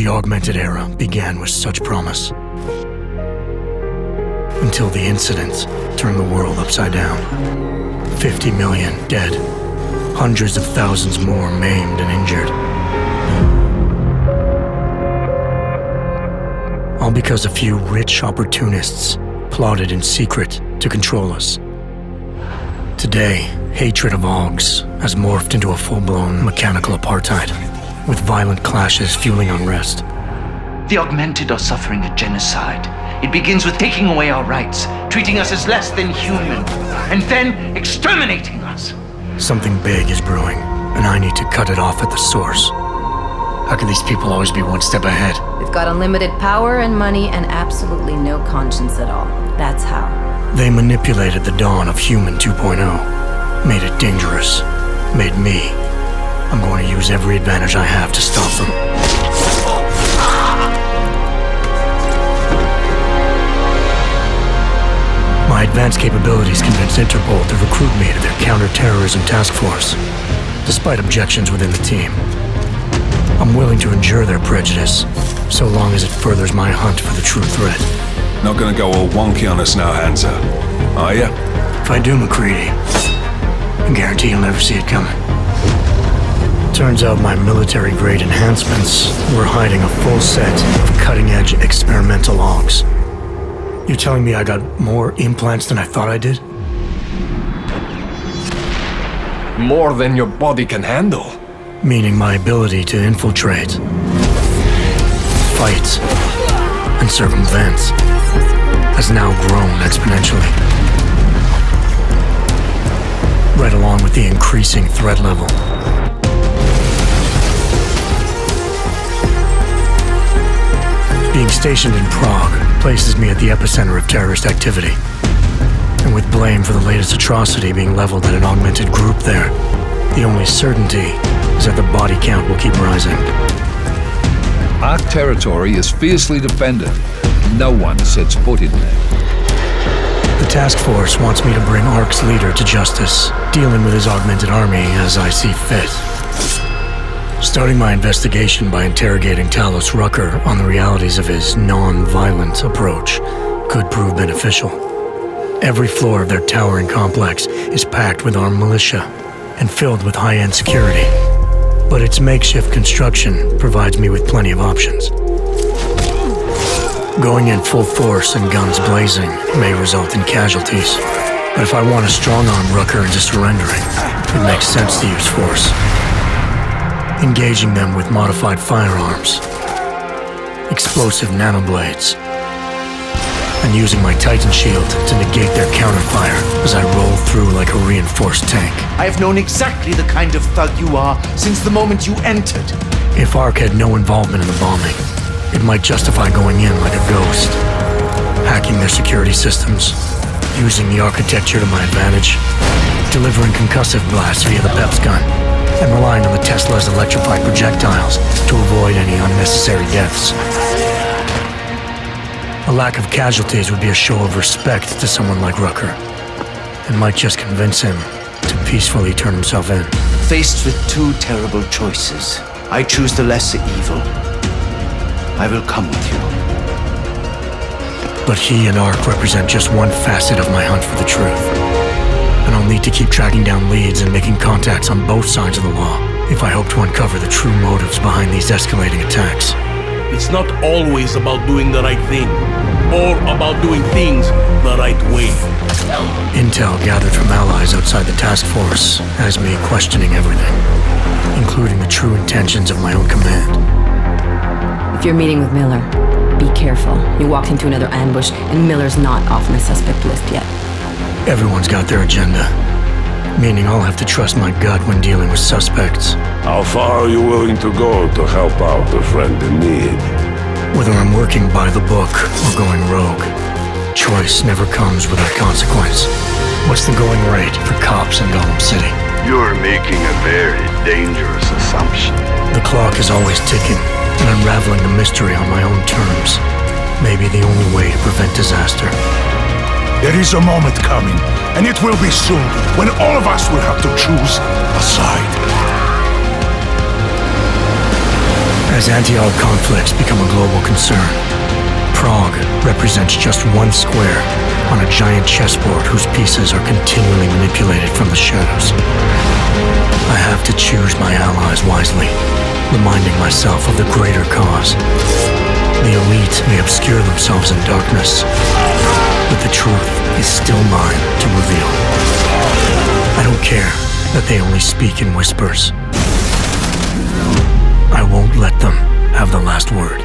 The augmented era began with such promise. Until the incident turned the world upside down. 50 million dead. Hundreds of thousands more maimed and injured. All because a few rich opportunists plotted in secret to control us. Today, hatred of Augs has morphed into a full-blown mechanical apartheid, with violent clashes fueling unrest. The augmented are suffering a genocide. It begins with taking away our rights, treating us as less than human, and then exterminating us. Something big is brewing, and I need to cut it off at the source. How can these people always be one step ahead? They've got unlimited power and money and absolutely no conscience at all. That's how. They manipulated the dawn of Human 2.0, made it dangerous, made me. I'm going to use every advantage I have to stop them. My advanced capabilities convinced Interpol to recruit me to their counter-terrorism task force, despite objections within the team. I'm willing to endure their prejudice, so long as it furthers my hunt for the true threat. Not gonna go all wonky on us now, Hansa, are ya? If I do, McCready, I guarantee you'll never see it coming. Turns out my military-grade enhancements were hiding a full set of cutting-edge experimental logs. You telling me I got more implants than I thought I did? More than your body can handle. Meaning my ability to infiltrate, fight, and circumvent has now grown exponentially. Right along with the increasing threat level. Being stationed in Prague places me at the epicenter of terrorist activity. And with blame for the latest atrocity being leveled at an augmented group there, the only certainty is that the body count will keep rising. Our territory is fiercely defended. No one sets foot in there. The task force wants me to bring ARC's leader to justice, dealing with his augmented army as I see fit. Starting my investigation by interrogating Talos Rucker on the realities of his non-violent approach could prove beneficial. Every floor of their towering complex is packed with armed militia and filled with high-end security. But its makeshift construction provides me with plenty of options. Going in full force and guns blazing may result in casualties. But if I want to strong-arm Rucker into surrendering, it makes sense to use force. Engaging them with modified firearms, explosive nanoblades, and using my Titan shield to negate their counterfire as I roll through like a reinforced tank. I have known exactly the kind of thug you are since the moment you entered. If ARC had no involvement in the bombing, it might justify going in like a ghost, hacking their security systems, using the architecture to my advantage, delivering concussive blasts via the PEPS gun, and relying on the Tesla's electrified projectiles to avoid any unnecessary deaths. A lack of casualties would be a show of respect to someone like Rucker, and might just convince him to peacefully turn himself in. Faced with two terrible choices, I choose the lesser evil. I will come with you. But he and ARC represent just one facet of my hunt for the truth. And I'll need to keep tracking down leads and making contacts on both sides of the law if I hope to uncover the true motives behind these escalating attacks. It's not always about doing the right thing, or about doing things the right way. Intel gathered from allies outside the task force has me questioning everything, including the true intentions of my own command. If you're meeting with Miller, be careful. You walked into another ambush, and Miller's not off my suspect list yet. Everyone's got their agenda, meaning I'll have to trust my gut when dealing with suspects. How far are you willing to go to help out a friend in need? Whether I'm working by the book or going rogue, choice never comes without consequence. What's the going rate for cops in Gotham City? You're making a very dangerous assumption. The clock is always ticking, and unraveling the mystery on my own terms may be the only way to prevent disaster. There is a moment coming, and it will be soon, when all of us will have to choose a side. As anti-Ark conflicts become a global concern, Prague represents just one square on a giant chessboard whose pieces are continually manipulated from the shadows. I have to choose my allies wisely, reminding myself of the greater cause. The elite may obscure themselves in darkness, but the truth is still mine to reveal. I don't care that they only speak in whispers. I won't let them have the last word.